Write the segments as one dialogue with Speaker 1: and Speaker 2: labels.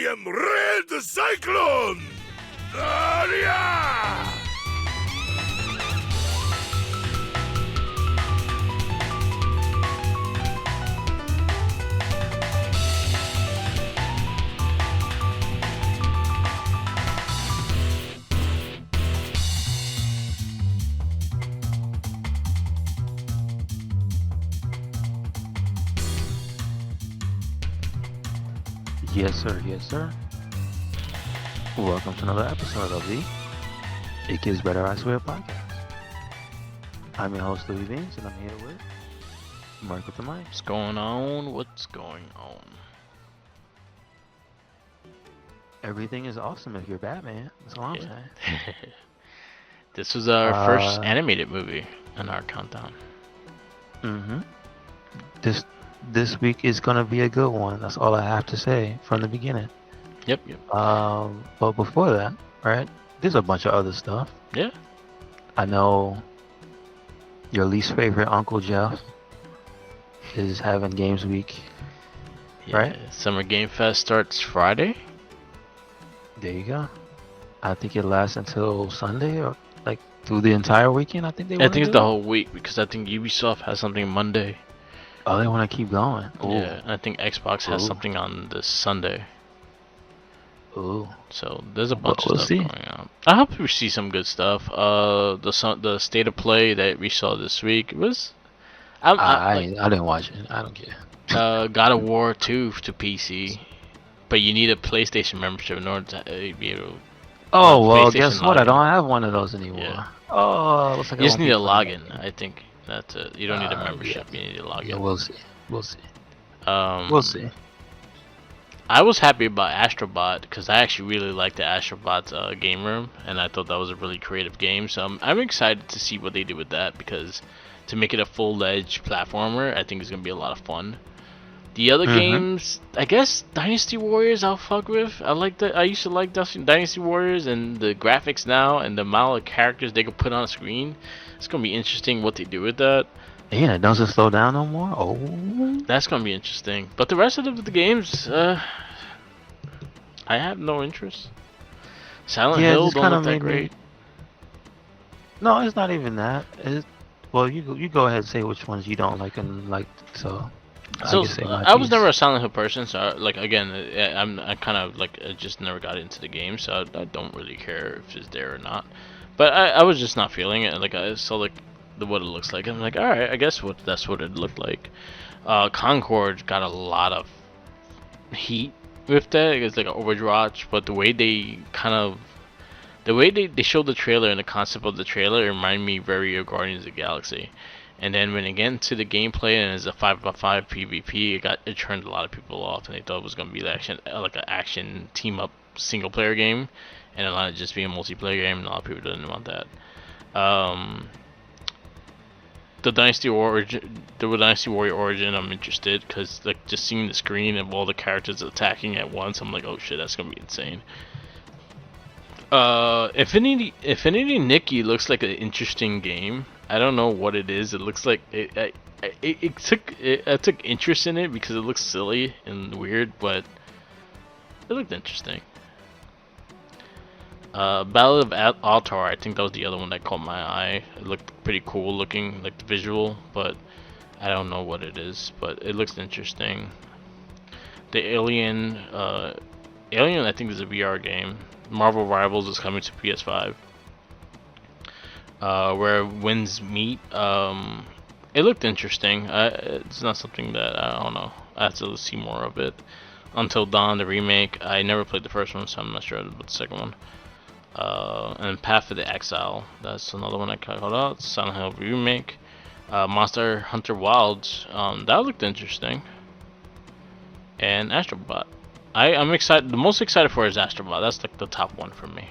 Speaker 1: am Red Cyclone! Yeah!
Speaker 2: Yes, sir. Yes, sir. Welcome to another episode of the It Gets Better, I Swear podcast. I'm your host, Louis Beans, and I'm here with Mark with the mic.
Speaker 3: What's going on? What's going on?
Speaker 2: Everything is awesome if you're Batman. That's all I'm saying.
Speaker 3: This was our first animated movie in our countdown.
Speaker 2: Mm-hmm. This week is gonna be a good one. That's all I have to say from the beginning.
Speaker 3: Yep.
Speaker 2: But before that, right? There's a bunch of other stuff.
Speaker 3: Yeah.
Speaker 2: I know your least favorite Uncle Jeff is having Games Week, right?
Speaker 3: Summer Game Fest starts Friday.
Speaker 2: There you go. I think it lasts until Sunday or like through the entire weekend. I think
Speaker 3: it's the whole week because I think Ubisoft has something Monday.
Speaker 2: Oh, they want to keep going. Ooh.
Speaker 3: Yeah, I think Xbox has something on this Sunday.
Speaker 2: Ooh.
Speaker 3: So there's a bunch of stuff going on. I hope we see some good stuff. The state of play that we saw this week was.
Speaker 2: I didn't watch it. I don't care.
Speaker 3: God of War 2 to PC, but you need a PlayStation membership in order to be able.
Speaker 2: Oh well, guess what? I don't have one of those anymore.
Speaker 3: Yeah.
Speaker 2: Oh, looks like
Speaker 3: you just need a login. I think that's it. You don't need a membership.
Speaker 2: Yeah.
Speaker 3: You need a login.
Speaker 2: Yeah, we'll see.
Speaker 3: We'll see. I was happy about Astrobot because I actually really liked the Astrobot game room, and I thought that was a really creative game. So I'm excited to see what they do with that because to make it a full-fledged platformer, I think it's gonna be a lot of fun. The other games, I guess Dynasty Warriors I'll fuck with. I used to like Dynasty Warriors, and the graphics now and the amount of characters they could put on screen. It's gonna be interesting what they do with that.
Speaker 2: Yeah, it doesn't slow down no more. Oh,
Speaker 3: that's gonna be interesting. But the rest of the games, I have no interest. Silent Hill don't look that great.
Speaker 2: No, it's not even that. Well, you go ahead and say which ones you don't like and like. So I
Speaker 3: was never a Silent Hill person. So I kind of like I just never got into the game. So I don't really care if it's there or not. But I was just not feeling it. Like I saw what it looks like. I'm like, all right, I guess that's what it looked like. Concord got a lot of heat with that. It's like an Overwatch, but the way they showed the trailer and the concept of the trailer reminded me very of Guardians of the Galaxy. And then when it get into the gameplay and it's a 5v5 PvP, it turned a lot of people off, and they thought it was gonna be like an action team up single player game, and a lot of just being a multiplayer game, and a lot of people didn't want that. The Dynasty Warrior Origin, I'm interested because like just seeing the screen of all the characters attacking at once, I'm like, oh shit, that's gonna be insane. Infinity Nikki looks like an interesting game. I don't know what it is. It looks like I took interest in it because it looks silly and weird, but it looked interesting. Ballad of Altar, I think that was the other one that caught my eye. It looked pretty cool looking, like the visual, but I don't know what it is, but it looks interesting. The Alien, I think is a VR game. Marvel Rivals is coming to PS5. Where winds meet, it looked interesting. It's not something that I don't know. I have to see more of it. Until Dawn, the remake. I never played the first one, so I'm not sure about the second one. And Path of the Exile. That's another one I caught out. Silent Hill remake. Monster Hunter Wilds. That looked interesting. And Astrobot. I'm excited. The most excited for is Astrobot. That's like the top one for me.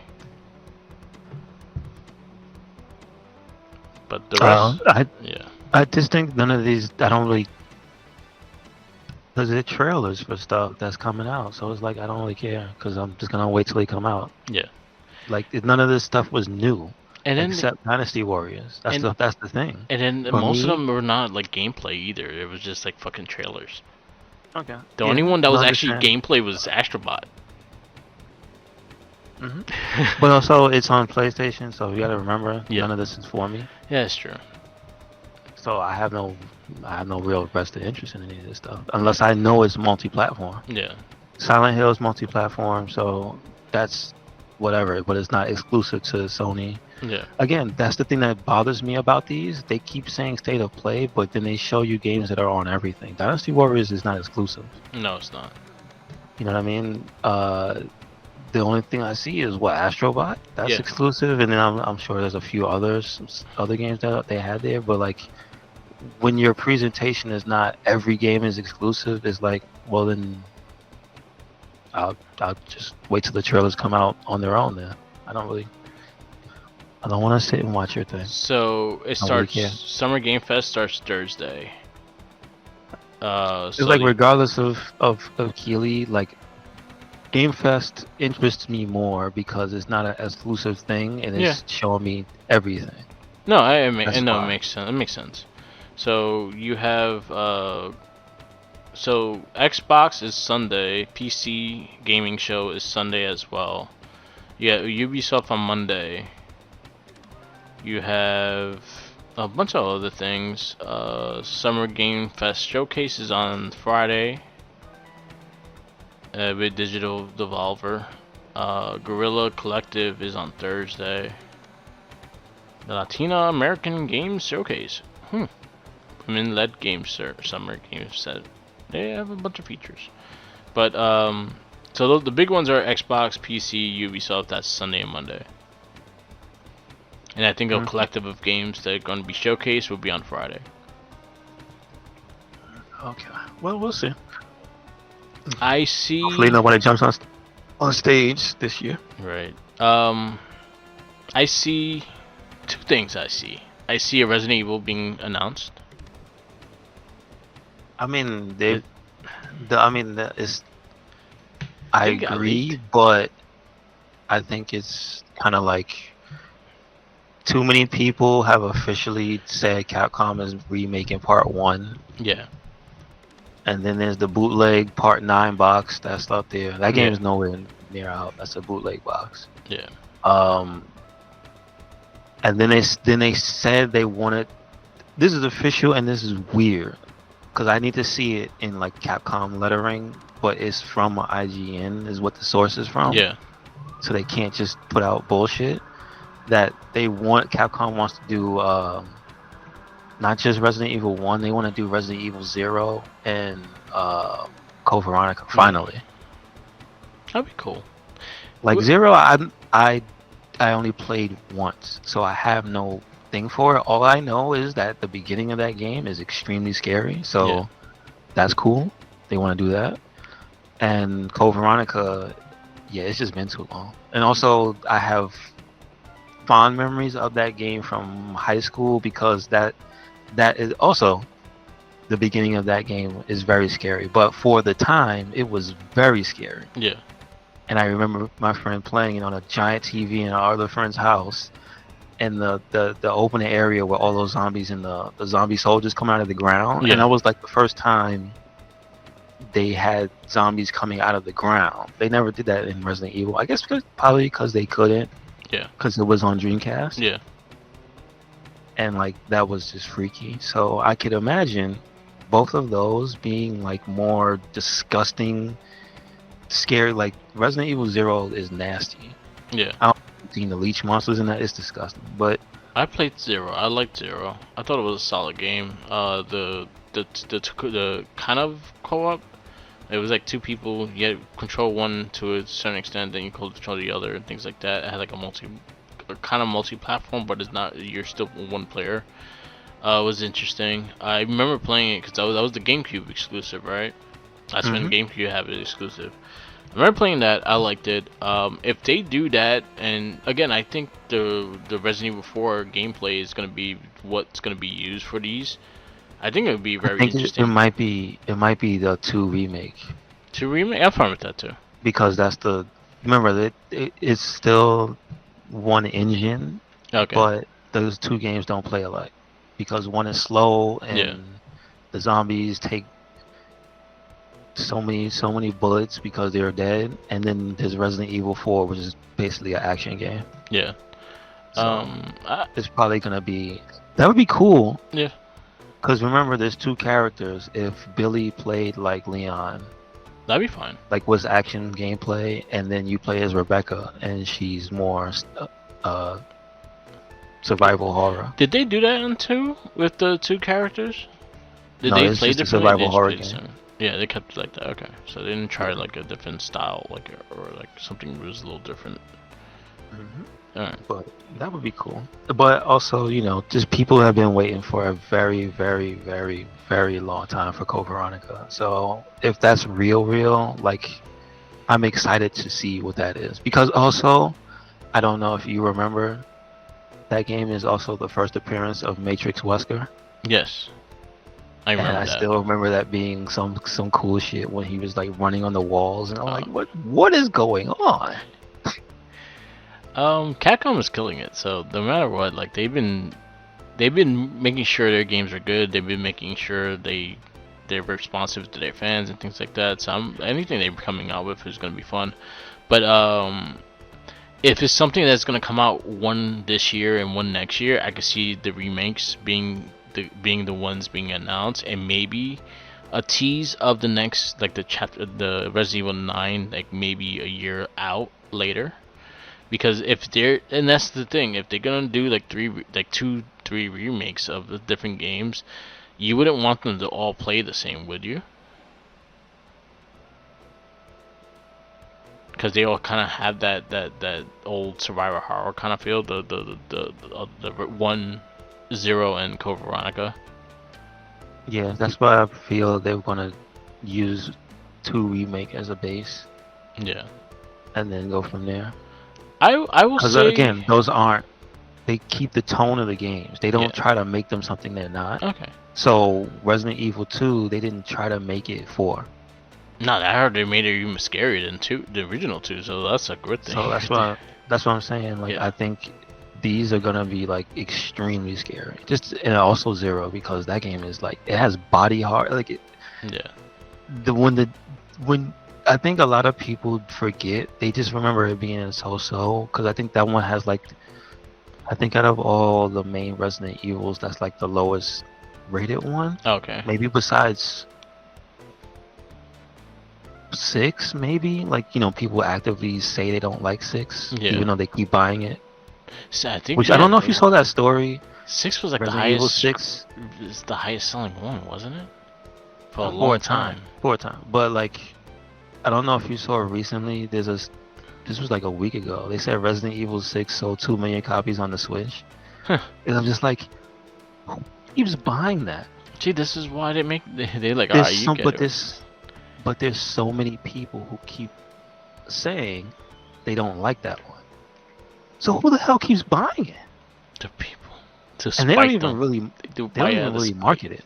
Speaker 3: But the rest,
Speaker 2: I just think none of these. I don't really. Because they're trailers for stuff that's coming out, so it's like I don't really care because I'm just gonna wait till they come out.
Speaker 3: Yeah.
Speaker 2: Like none of this stuff was new,
Speaker 3: and then
Speaker 2: except Dynasty Warriors. That's the thing.
Speaker 3: And then most of them were not like gameplay either. It was just like fucking trailers.
Speaker 2: Okay.
Speaker 3: The only one that was actually gameplay was Astrobot.
Speaker 2: But also, it's on PlayStation, so you gotta remember,
Speaker 3: Yeah.
Speaker 2: none of this is for me.
Speaker 3: Yeah, it's true.
Speaker 2: So I have no real vested interest in any of this stuff, unless I know it's multi-platform.
Speaker 3: Yeah.
Speaker 2: Silent Hill is multi-platform, so that's whatever, but it's not exclusive to Sony.
Speaker 3: Yeah.
Speaker 2: Again, that's the thing that bothers me about these. They keep saying state of play, but then they show you games that are on everything. Dynasty Warriors is not exclusive.
Speaker 3: No, it's not.
Speaker 2: You know what I mean? The only thing I see is what Astrobot. That's exclusive, and then I'm sure there's a few other games that they had there. But like, when your presentation is not every game is exclusive, it's like, well then, I'll just wait till the trailers come out on their own. Then I don't want to sit and watch your thing.
Speaker 3: So it starts. Summer Game Fest starts Thursday.
Speaker 2: It's like regardless of Keighley, like Game Fest interests me more because it's not an exclusive thing and it's showing me everything.
Speaker 3: No, it makes sense. It makes sense. So you have so Xbox is Sunday, PC gaming show is Sunday as well. Yeah, Ubisoft on Monday. You have a bunch of other things. Summer Game Fest Showcase is on Friday with Digital Devolver. Guerrilla Collective is on Thursday. The Latina American Games Showcase. Women-led games Summer Games set. They have a bunch of features. But so the big ones are Xbox, PC, Ubisoft. That's Sunday and Monday. And I think a collective of games that are going to be showcased will be on Friday.
Speaker 2: Okay. Well, we'll see.
Speaker 3: I see.
Speaker 2: Hopefully nobody jumps on stage this year.
Speaker 3: Right. I see two things. I see a Resident Evil being announced.
Speaker 2: I mean, I agree, but I think it's kind of like too many people have officially said Capcom is remaking Part 1.
Speaker 3: Yeah.
Speaker 2: And then there's the bootleg Part 9 box that's out there. That game is nowhere near out. That's a bootleg box.
Speaker 3: Yeah.
Speaker 2: And then they said they wanted. This is official and this is weird, because I need to see it in like Capcom lettering, but it's from IGN is what the source is from.
Speaker 3: Yeah.
Speaker 2: So they can't just put out bullshit. That Capcom wants to do not just Resident Evil 1, they want to do Resident Evil 0 and Code Veronica finally.
Speaker 3: That'd be cool.
Speaker 2: Like 0, I only played once, so I have no thing for it. All I know is that the beginning of that game is extremely scary, so that's cool. They want to do that. And Code Veronica, it's just been too long. And also, I have fond memories of that game from high school, because that is also the beginning of that game is very scary, but for the time it was very scary.
Speaker 3: Yeah. And
Speaker 2: I remember my friend playing it on a giant TV in our other friend's house, and the open area where all those zombies and the zombie soldiers come out of the ground. And that was like the first time they had zombies coming out of the ground. They never did that in Resident Evil, I guess probably because they couldn't. Yeah. Because it was on Dreamcast.
Speaker 3: Yeah.
Speaker 2: And like that was just freaky. So I could imagine both of those being like more disgusting, scary. Like Resident Evil 0 is nasty.
Speaker 3: Yeah.
Speaker 2: I don't think the leech monsters in that is disgusting. But
Speaker 3: I played 0. I liked 0. I thought it was a solid game. The kind of co-op. It was like two people. You had control one to a certain extent, then you control the other, and things like that. It had like a kind of multi-platform, but it's not. You're still one player. It was interesting. I remember playing it because that was the GameCube exclusive, right? That's when GameCube had it exclusive. I remember playing that. I liked it. If they do that, and again, I think the Resident Evil 4 gameplay is gonna be what's gonna be used for these. I think it would be very interesting.
Speaker 2: It might be the 2 remake.
Speaker 3: 2 remake? I'm fine with that too.
Speaker 2: Because that's remember that it's still one engine.
Speaker 3: Okay.
Speaker 2: But those 2 games don't play alike, because one is slow and the zombies take so many bullets because they're dead, and then there's Resident Evil 4, which is basically an action game.
Speaker 3: Yeah.
Speaker 2: So it's probably gonna be that would be cool.
Speaker 3: Yeah.
Speaker 2: Because remember, there's two characters. If Billy played like Leon,
Speaker 3: that'd be fine.
Speaker 2: like was action gameplay, and then you play as Rebecca, and she's more survival horror.
Speaker 3: Did they do that in 2 with the 2 characters? Did
Speaker 2: No,
Speaker 3: they
Speaker 2: it's
Speaker 3: play
Speaker 2: just a
Speaker 3: differently?
Speaker 2: survival
Speaker 3: They just
Speaker 2: horror
Speaker 3: played the
Speaker 2: game.
Speaker 3: same. Yeah, they kept it like that. Okay, so they didn't try like a different style, like or like something that was a little different. Alright.
Speaker 2: But that would be cool. But also, you know, just people have been waiting for a very, very, very, very long time for Code Veronica. So if that's real, like, I'm excited to see what that is. Because also, I don't know if you remember, that game is also the first appearance of Matrix Wesker.
Speaker 3: Yes. I remember
Speaker 2: And I
Speaker 3: that.
Speaker 2: still remember that being some cool shit when he was like running on the walls, and I'm like, what is going on?
Speaker 3: Capcom is killing it. So no matter what, like they've been making sure their games are good. They've been making sure they're responsive to their fans and things like that. So anything they're coming out with is gonna be fun. But if it's something that's gonna come out one this year and one next year, I could see the remakes being the ones being announced, and maybe a tease of the next, like the Resident Evil 9, like maybe a year out later. Because if they're, and that's the thing, if they're gonna do like 2-3 remakes of the different games, you wouldn't want them to all play the same, would you? Because they all kind of have that old survivor horror kind of feel. The 1-0 and Code Veronica.
Speaker 2: Yeah, that's why I feel they're gonna use 2 remake as a base.
Speaker 3: Yeah.
Speaker 2: And then go from there.
Speaker 3: I will say,
Speaker 2: because again, those aren't. They keep the tone of the games. They don't try to make them something they're not.
Speaker 3: Okay.
Speaker 2: So Resident Evil 2, they didn't try to make it 4.
Speaker 3: No, I heard they made it even scarier than the original 2. So that's a good thing.
Speaker 2: So that's what I'm saying. Like I think these are gonna be like extremely scary. And also 0, because that game is like, it has body horror. Like it.
Speaker 3: Yeah.
Speaker 2: When I think a lot of people forget, they just remember it being so-so, because I think that one has like, I think out of all the main Resident Evils, that's like the lowest rated one.
Speaker 3: Okay.
Speaker 2: Maybe besides 6, maybe, like, you know, people actively say they don't like 6, even though they keep buying it.
Speaker 3: So I think
Speaker 2: Which I don't know if you saw that story.
Speaker 3: 6 was like
Speaker 2: Resident
Speaker 3: the highest.
Speaker 2: Evil 6
Speaker 3: is the highest selling one, wasn't it? For a long time.
Speaker 2: For a time. But like, I don't know if you saw recently. This was like a week ago. They said Resident Evil 6 sold 2 million copies on the Switch. And I'm just like, who keeps buying that?
Speaker 3: Gee, this is why they like, alright, you get it.
Speaker 2: But there's so many people who keep saying they don't like that one. So who the hell keeps buying it?
Speaker 3: The people.
Speaker 2: And they don't even really market it.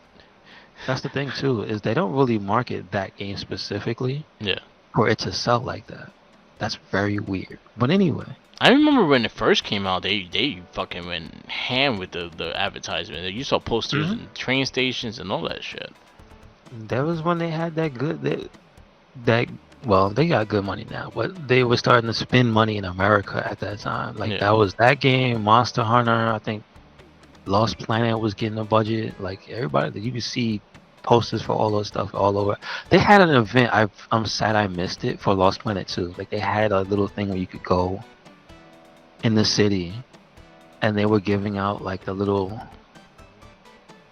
Speaker 2: That's the thing too, is they don't really market that game specifically.
Speaker 3: Yeah. For
Speaker 2: it to sell like that. That's very weird. But anyway.
Speaker 3: I remember when it first came out, they fucking went ham with the advertisement. You saw posters in train stations and all that shit.
Speaker 2: That was when they had that good well, they got good money now, but they were starting to spend money in America at that time. Like that was that game, Monster Hunter, I think Lost Planet was getting a budget. Like everybody, you could see posters for all those stuff all over. They had an event, I'm sad I missed it, for Lost Planet 2. Like they had a little thing where you could go in the city and they were giving out like they were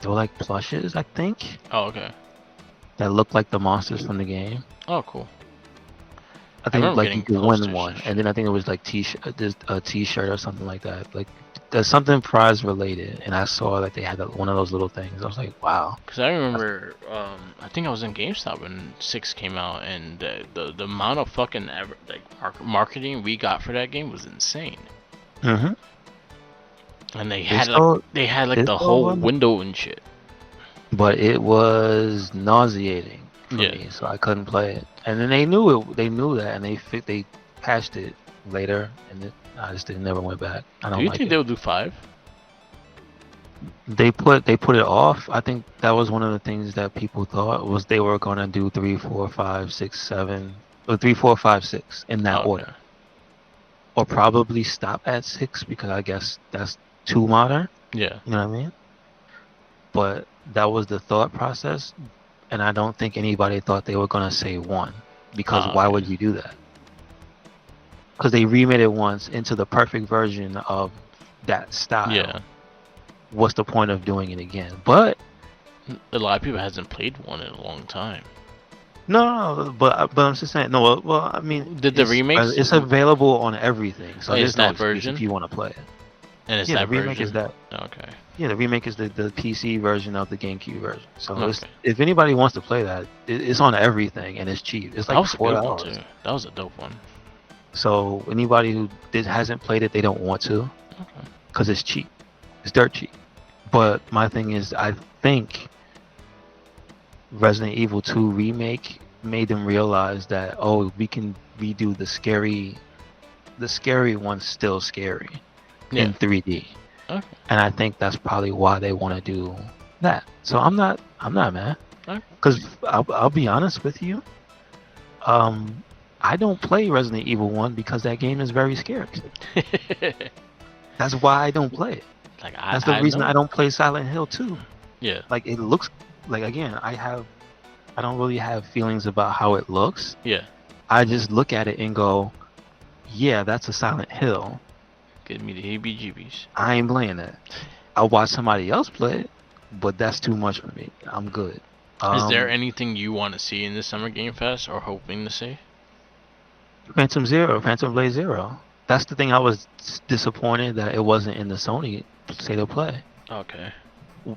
Speaker 2: like plushes, I think.
Speaker 3: Oh, okay.
Speaker 2: That looked like the monsters from the game.
Speaker 3: Oh, cool.
Speaker 2: I think like you could win one, and then I think it was like a T-shirt or something like that. Like there's something prize related, and I saw that they had one of those little things. I was like, wow.
Speaker 3: Because I remember, I think I was in GameStop when 6 came out, and the amount of fucking marketing we got for that game was insane.
Speaker 2: Mm-hmm.
Speaker 3: And they had like the whole window and shit.
Speaker 2: But it was nauseating for me, so I couldn't play it. And then they knew it. They knew that, and they patched it later, and I just never went back. I don't.
Speaker 3: Do you
Speaker 2: like
Speaker 3: think they'll do 5?
Speaker 2: They put it off. I think that was one of the things that people thought was they were gonna do 3, 4, 5, 6, 7, or 3, 4, 5, 6 in that
Speaker 3: Okay.
Speaker 2: order, or probably stop at 6 because I guess that's too modern.
Speaker 3: Yeah.
Speaker 2: You know what I mean? But that was the thought process, and I don't think anybody thought they were gonna say 1 because why
Speaker 3: Okay.
Speaker 2: would you do that? Because they remade it once into the perfect version of that style.
Speaker 3: Yeah.
Speaker 2: What's the point of doing it again? But
Speaker 3: A lot of people hasn't played one in a long time.
Speaker 2: no, but I'm just saying. No, well, I mean,
Speaker 3: Did the remakes?
Speaker 2: it's available on everything, so
Speaker 3: Is
Speaker 2: there's no
Speaker 3: that
Speaker 2: excuse
Speaker 3: version?
Speaker 2: if you want to play it.
Speaker 3: And it's
Speaker 2: Yeah, the
Speaker 3: that
Speaker 2: remake
Speaker 3: version.
Speaker 2: is that.
Speaker 3: Okay.
Speaker 2: Yeah, the remake is the PC version of the GameCube version. So
Speaker 3: Okay.
Speaker 2: if anybody wants to play that, it's on everything and it's cheap. It's
Speaker 3: That
Speaker 2: like
Speaker 3: was a good one
Speaker 2: $4.
Speaker 3: too. That was a dope one.
Speaker 2: So anybody who hasn't played it, they don't want to,
Speaker 3: Okay.
Speaker 2: because it's cheap. It's dirt cheap. But my thing is, I think Resident Evil 2 remake made them realize that, oh, we can redo the scary one's still scary in 3D.
Speaker 3: Okay.
Speaker 2: And I think that's probably why they want to do that. So I'm not mad.
Speaker 3: Okay.
Speaker 2: Because I'll be honest with you, I don't play Resident Evil 1 because that game is very scary. That's why I don't play it. That's the reason I don't play Silent Hill 2.
Speaker 3: Yeah.
Speaker 2: Like, it looks like, again, I don't really have feelings about how it looks.
Speaker 3: Yeah.
Speaker 2: I just look at it and go, yeah, that's a Silent Hill.
Speaker 3: Give me the heebie-jeebies.
Speaker 2: I ain't playing that. I'll watch somebody else play it, but that's too much for me. I'm good.
Speaker 3: Is there anything you want to see in the Summer Game Fest or hoping to see?
Speaker 2: Phantom Blade Zero. That's the thing. I was disappointed that it wasn't in the Sony State of Play.
Speaker 3: Okay.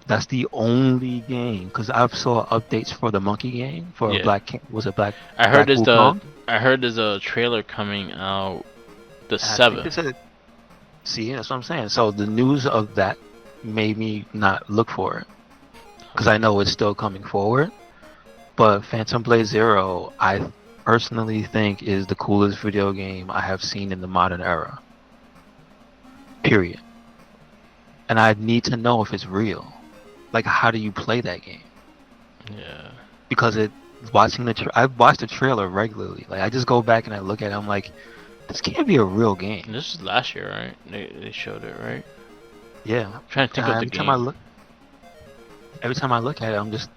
Speaker 2: That's the only game, because I saw updates for the monkey game for Black. Was it Black?
Speaker 3: I heard
Speaker 2: Black
Speaker 3: there's a trailer coming out the 7th.
Speaker 2: See, that's what I'm saying. So the news of that made me not look for it, because I know it's still coming forward. But Phantom Blade Zero, I personally think is the coolest video game I have seen in the modern era. Period. And I need to know if it's real. Like, how do you play that game?
Speaker 3: Yeah.
Speaker 2: Because I watch the trailer regularly. Like, I just go back and I look at it. I'm like, this can't be a real game.
Speaker 3: This is last year, right? They showed it, right?
Speaker 2: Yeah.
Speaker 3: I'm trying to think of the game.
Speaker 2: Every time I look at it, I'm just,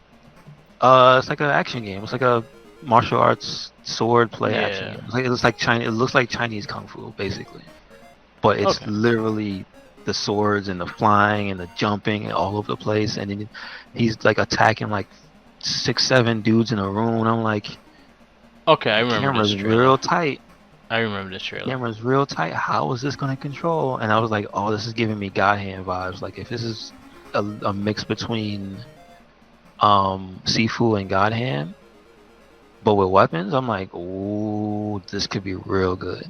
Speaker 2: it's like an action game. It's like a martial arts sword play action game. It looks like Chinese kung fu, basically. But it's literally the swords and the flying and the jumping and all over the place, and then he's like attacking like 6, 7 dudes in a room, and I'm like,
Speaker 3: okay, I remember
Speaker 2: camera's
Speaker 3: this trailer.
Speaker 2: real tight.
Speaker 3: I remember this trailer.
Speaker 2: Camera's real tight. How is this gonna control? And I was like, oh, this is giving me God Hand vibes. Like, if this is a mix between Sifu and God Hand, but with weapons, I'm like, ooh, this could be real good.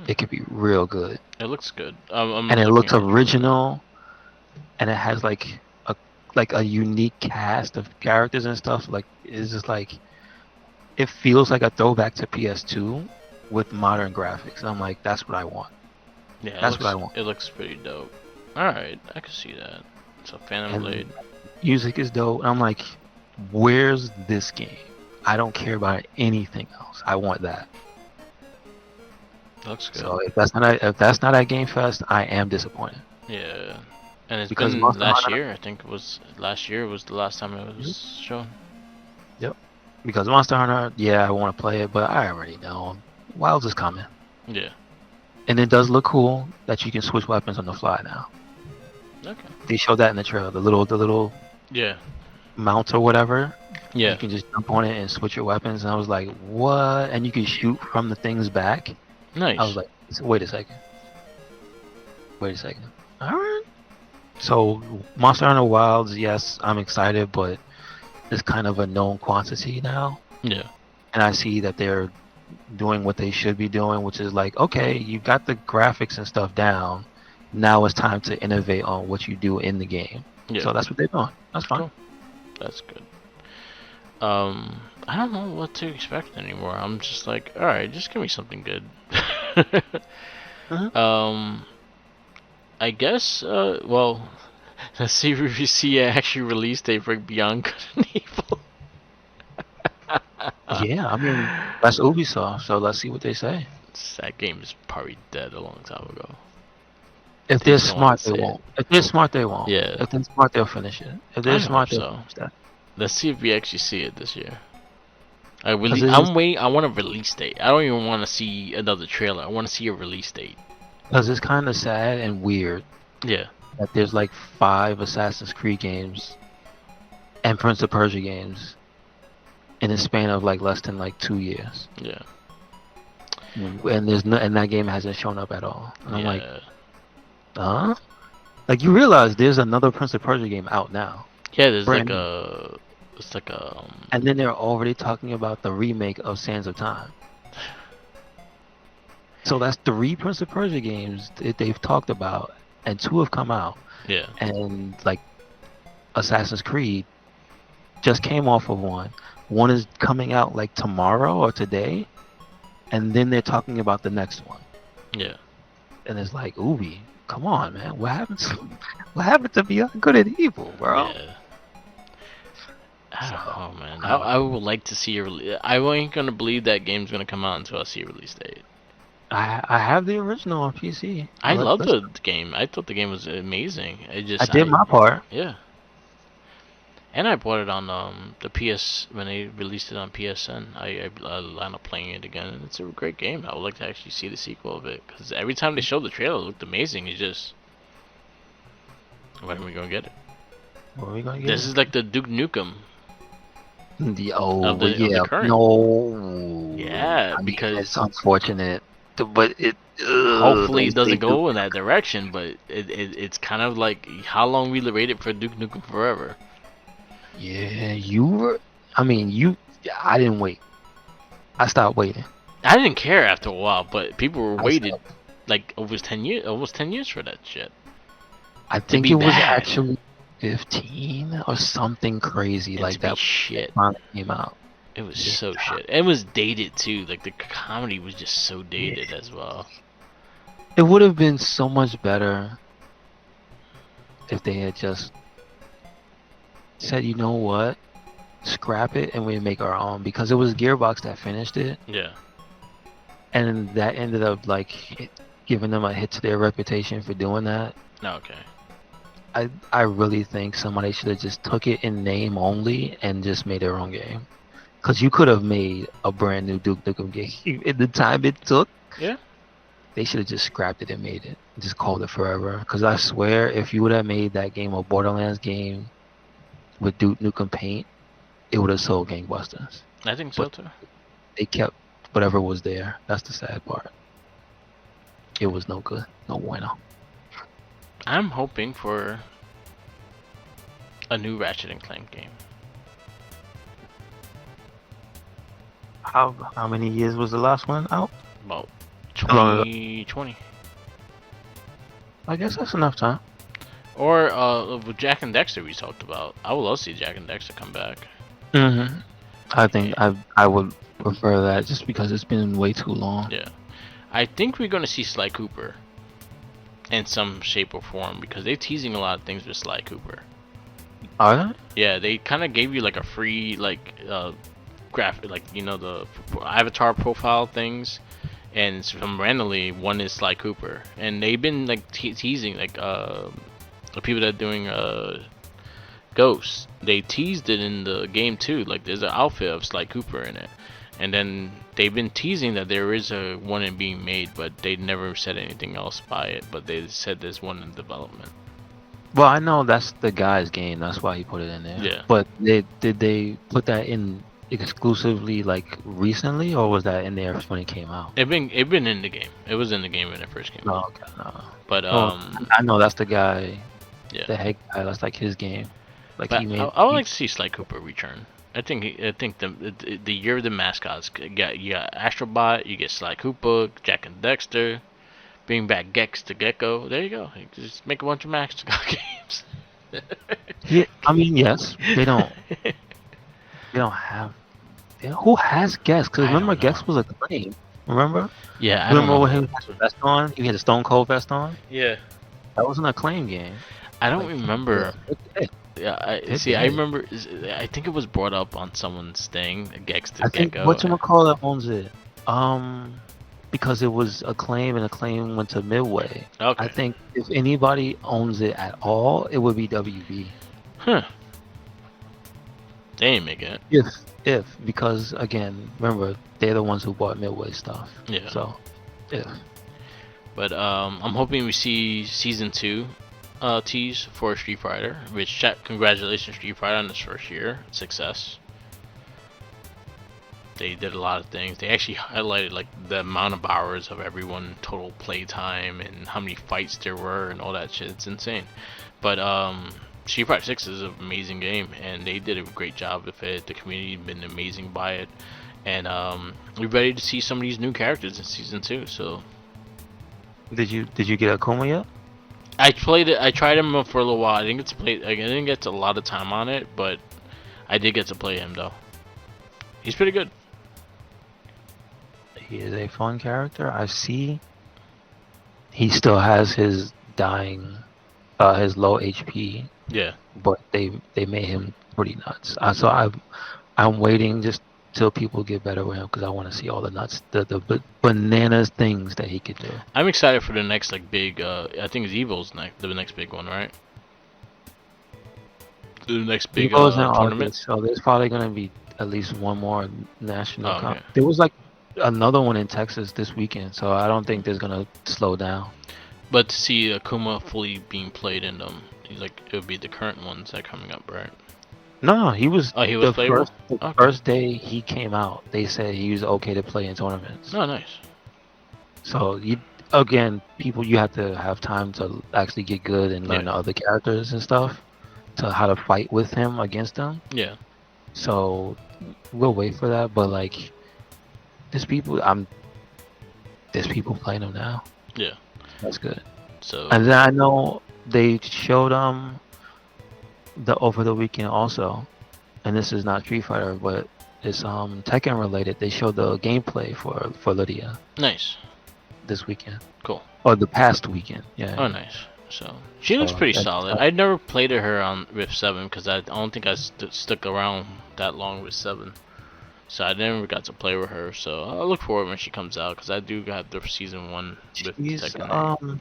Speaker 2: It could be real good.
Speaker 3: It looks good.
Speaker 2: And it looks original, and it has like a unique cast of characters and stuff. Like, it's just like, it feels like a throwback to PS2 with modern graphics. And I'm like, that's what I want.
Speaker 3: Yeah,
Speaker 2: that's what I want.
Speaker 3: It looks pretty dope. Alright, I can see that. So Phantom Blade.
Speaker 2: Music is dope. And I'm like, where's this game? I don't care about anything else. I want that.
Speaker 3: Looks good.
Speaker 2: So if that's not at Game Fest, I am disappointed.
Speaker 3: Yeah, and it's
Speaker 2: because
Speaker 3: been last year. I think it was last year was the last time it was shown.
Speaker 2: Yep. Because Monster Hunter, yeah, I want to play it, but I already know Wilds is coming.
Speaker 3: Yeah.
Speaker 2: And it does look cool that you can switch weapons on the fly now.
Speaker 3: Okay.
Speaker 2: They showed that in the trailer. The little mount or whatever.
Speaker 3: Yeah.
Speaker 2: You can just jump on it and switch your weapons, and I was like, what? And you can shoot from the things back.
Speaker 3: Nice.
Speaker 2: I was like, wait a second. Alright. So, Monster Hunter Wilds, yes, I'm excited, but it's kind of a known quantity now.
Speaker 3: Yeah.
Speaker 2: And I see that they're doing what they should be doing, which is like, okay, you got the graphics and stuff down. Now it's time to innovate on what you do in the game.
Speaker 3: Yeah.
Speaker 2: So that's what they're doing. That's fine.
Speaker 3: Cool. That's good. I don't know what to expect anymore. I'm just like, alright, just give me something good.
Speaker 2: Mm-hmm.
Speaker 3: I guess, well, Let's see if we see an actual release date for Beyond Good and Evil.
Speaker 2: Yeah, I mean that's Ubisoft, so let's see what they say.
Speaker 3: That game is probably dead a long time ago.
Speaker 2: If
Speaker 3: They
Speaker 2: they're
Speaker 3: just don't wanna
Speaker 2: smart, they
Speaker 3: say it.
Speaker 2: won't. If they're smart, they won't.
Speaker 3: Yeah.
Speaker 2: If they're smart, they'll finish it. If they're
Speaker 3: I
Speaker 2: smart,
Speaker 3: hope
Speaker 2: they'll
Speaker 3: so.
Speaker 2: finish that.
Speaker 3: Let's see if we actually see it this year. I'm
Speaker 2: it's-
Speaker 3: waiting. I want a release date. I don't even want to see another trailer. I want to see a release date.
Speaker 2: Because it's kind of sad and weird
Speaker 3: Yeah.
Speaker 2: that there's like 5 Assassin's Creed games and Prince of Persia games in a span of like less than like 2 years,
Speaker 3: Yeah.
Speaker 2: and and that game hasn't shown up at all. And I'm
Speaker 3: Yeah.
Speaker 2: like, huh? Like you realize there's another Prince of Persia game out now,
Speaker 3: Yeah. There's
Speaker 2: brand
Speaker 3: like
Speaker 2: new.
Speaker 3: a. It's like a.
Speaker 2: And then they're already talking about the remake of Sands of Time. So that's 3 Prince of Persia games that they've talked about, and 2 have come out.
Speaker 3: Yeah.
Speaker 2: And like Assassin's Creed just came off of one. One is coming out like tomorrow or today, and then they're talking about the next one.
Speaker 3: Yeah.
Speaker 2: And it's like, Ubi, come on, man, what happened to Beyond Good and Evil, bro?
Speaker 3: Yeah. I don't know, man. I would like to see a release. I ain't gonna believe that game's gonna come out until I see a release date.
Speaker 2: I have the original on PC.
Speaker 3: I love the game. I thought the game was amazing.
Speaker 2: I did my part.
Speaker 3: Yeah. And I bought it on the PS when they released it on PSN. I lined up playing it again, and it's a great game. I would like to actually see the sequel of it because every time they showed the trailer, it looked amazing. It's just, when are we gonna get it?
Speaker 2: What are we gonna get?
Speaker 3: This is like the Duke Nukem. Of the current.
Speaker 2: No.
Speaker 3: Yeah,
Speaker 2: I mean,
Speaker 3: because
Speaker 2: it's unfortunate, but it.
Speaker 3: hopefully it doesn't go in that direction. But it's kind of like how long we waited for Duke Nukem Forever.
Speaker 2: Yeah, you were. I mean, I didn't wait. I stopped waiting.
Speaker 3: I didn't care after a while, but people were
Speaker 2: I
Speaker 3: waited
Speaker 2: stopped.
Speaker 3: like almost 10 years for that shit.
Speaker 2: I think
Speaker 3: be
Speaker 2: it was
Speaker 3: bad.
Speaker 2: actually 15 or something crazy
Speaker 3: And
Speaker 2: like
Speaker 3: to be
Speaker 2: that.
Speaker 3: shit.
Speaker 2: Finally came out.
Speaker 3: It was so shit. It was dated too. Like the comedy was just so dated as well.
Speaker 2: It would have been so much better if they had just said, you know what, scrap it and we make our own, because it was Gearbox that finished it,
Speaker 3: Yeah.
Speaker 2: and that ended up like giving them a hit to their reputation for doing that.
Speaker 3: Okay.
Speaker 2: I really think somebody should have just took it in name only and just made their own game. Because you could have made a brand new Duke Nukem game in the time it took.
Speaker 3: Yeah.
Speaker 2: They should have just scrapped it and made it. Just called it Forever. Because I swear, if you would have made that game a Borderlands game with Duke Nukem paint, it would have sold gangbusters.
Speaker 3: I think so
Speaker 2: But-
Speaker 3: too.
Speaker 2: They kept whatever was there. That's the sad part. It was no good. No bueno.
Speaker 3: I'm hoping for a new Ratchet and Clank game.
Speaker 2: How many years was the last one out?
Speaker 3: About
Speaker 2: How long ago?
Speaker 3: 2020.
Speaker 2: I guess that's enough time.
Speaker 3: Or with Jack and Dexter we talked about. I would love to see Jack and Dexter come back.
Speaker 2: Mm-hmm. I think I would prefer that just because it's been way too long.
Speaker 3: Yeah. I think we're gonna see Sly Cooper in some shape or form because they're teasing a lot of things with Sly Cooper.
Speaker 2: Are they?
Speaker 3: Yeah, they kind of gave you like a free graphic, like the avatar profile things, and some randomly one is Sly Cooper, and they've been like teasing like the people that are doing Ghosts. They teased it in the game too. Like there's an outfit of Sly Cooper in it, and then they've been teasing that there is a one being made, but they never said anything else by it. But they said there's one in development.
Speaker 2: Well, I know that's the guy's game. That's why he put it in there.
Speaker 3: Yeah.
Speaker 2: But did they put that in exclusively like recently, or was that in there when it came out?
Speaker 3: It been in the game. It was in the game when it first came
Speaker 2: No,
Speaker 3: out.
Speaker 2: okay, no.
Speaker 3: But
Speaker 2: I know that's the guy.
Speaker 3: yeah.
Speaker 2: The head guy. That's like his game. Like
Speaker 3: But
Speaker 2: he made.
Speaker 3: I would like to see Sly Cooper return. I think the year of the mascots. You got Astrobot, you get Sly Cooper, Jack and Dexter, bring back Gex the Gecko. There you go. You just make a bunch of mascot games.
Speaker 2: Yeah, I mean, yes, they don't. They don't have. Who has Gex? Because
Speaker 3: I
Speaker 2: remember,
Speaker 3: don't know.
Speaker 2: Gex was a claim. Remember?
Speaker 3: Yeah, I don't
Speaker 2: Remember
Speaker 3: know.
Speaker 2: what he had the vest on? He had a Stone Cold vest on.
Speaker 3: Yeah.
Speaker 2: That wasn't a claim game.
Speaker 3: I don't remember.
Speaker 2: Yeah,
Speaker 3: Yeah,
Speaker 2: it
Speaker 3: see. I
Speaker 2: did.
Speaker 3: remember. I think it was brought up on someone's thing, Gex the
Speaker 2: I think
Speaker 3: Gecko.
Speaker 2: whatchamacallit owns it. Because it was Acclaim and Acclaim went to Midway. I
Speaker 3: Okay.
Speaker 2: think if anybody owns it at all, it would be WB.
Speaker 3: Huh. They ain't making it.
Speaker 2: If because again, remember they're the ones who bought Midway stuff.
Speaker 3: Yeah.
Speaker 2: So, if.
Speaker 3: But I'm hoping we see season 2 tease for Street Fighter. Which congratulations Street Fighter on this first year success. They did a lot of things. They actually highlighted like the amount of hours of everyone total playtime and how many fights there were and all that shit. It's insane. But Street Fighter 6 is an amazing game and they did a great job with it. The community been amazing by it. And we're ready to see some of these new characters in season 2. So
Speaker 2: Did you get Akuma yet?
Speaker 3: I played it. I tried him for a little while. I didn't get a lot of time on it, but I did get to play him though. He's pretty good.
Speaker 2: He is a fun character. I see. He still has his dying, his low HP.
Speaker 3: Yeah.
Speaker 2: But they made him pretty nuts. So I'm waiting just till people get better with him because I want to see all the nuts, the bananas things that he could do.
Speaker 3: I'm excited for the next like big. I think it's Evil's the next big one, right? The next big
Speaker 2: Evil's in
Speaker 3: tournament.
Speaker 2: August, so there's probably gonna be at least one more national.
Speaker 3: Oh, okay.
Speaker 2: There was like another one in Texas this weekend, so I don't think there's gonna slow down.
Speaker 3: But to see Akuma fully being played in them, like it would be the current ones that are coming up, right?
Speaker 2: No, he was.
Speaker 3: Oh, he was playable?
Speaker 2: The first day he came out, they said he was okay to play in tournaments.
Speaker 3: Oh, nice.
Speaker 2: So you have to have time to actually get good and learn the other characters and stuff, to how to fight with him against them.
Speaker 3: Yeah.
Speaker 2: So we'll wait for that, but like, there's people playing him now.
Speaker 3: Yeah.
Speaker 2: That's good.
Speaker 3: So.
Speaker 2: And then I know they showed over the weekend also, and this is not Street Fighter, but it's Tekken related. They showed the gameplay for Lydia.
Speaker 3: Nice.
Speaker 2: This weekend.
Speaker 3: Cool.
Speaker 2: Or the past weekend. Yeah.
Speaker 3: Oh, nice. So she looks pretty solid. I never played her on with 7 because I don't think I stuck around that long with 7. So I never got to play with her. So I'll look forward when she comes out because I do have the season 1 with Tekken.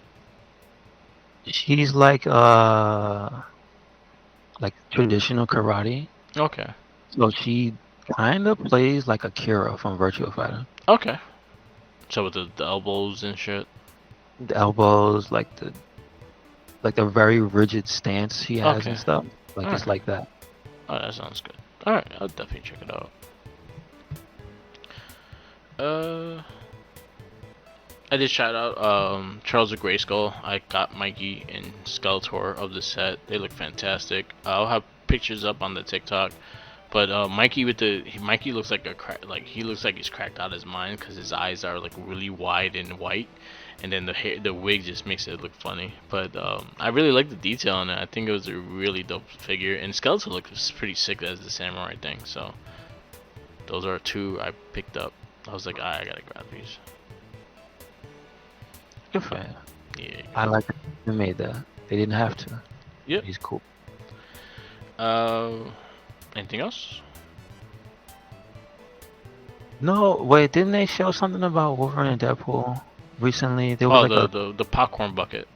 Speaker 2: She's like traditional karate.
Speaker 3: Okay.
Speaker 2: So she kind of plays like Akira from Virtua Fighter.
Speaker 3: Okay. So with the elbows and shit.
Speaker 2: The elbows, like the very rigid stance she has and stuff. Like it's like that.
Speaker 3: Oh, that sounds good. All right, I'll definitely check it out. I did shout out Charles the Grayskull. I got Mikey and Skeletor of the set. They look fantastic. I'll have pictures up on the TikTok. But Mikey looks like he looks like he's cracked out his mind because his eyes are like really wide and white, and then the wig just makes it look funny. But I really like the detail on it. I think it was a really dope figure, and Skeletor looks pretty sick as the samurai thing. So those are 2 I picked up. I was like, I gotta grab these.
Speaker 2: Good for him.
Speaker 3: Yeah.
Speaker 2: I like that they made that. They didn't have to.
Speaker 3: Yep.
Speaker 2: He's cool.
Speaker 3: Anything else?
Speaker 2: No, wait. Didn't they show something about Wolverine and Deadpool recently? There was
Speaker 3: the popcorn bucket.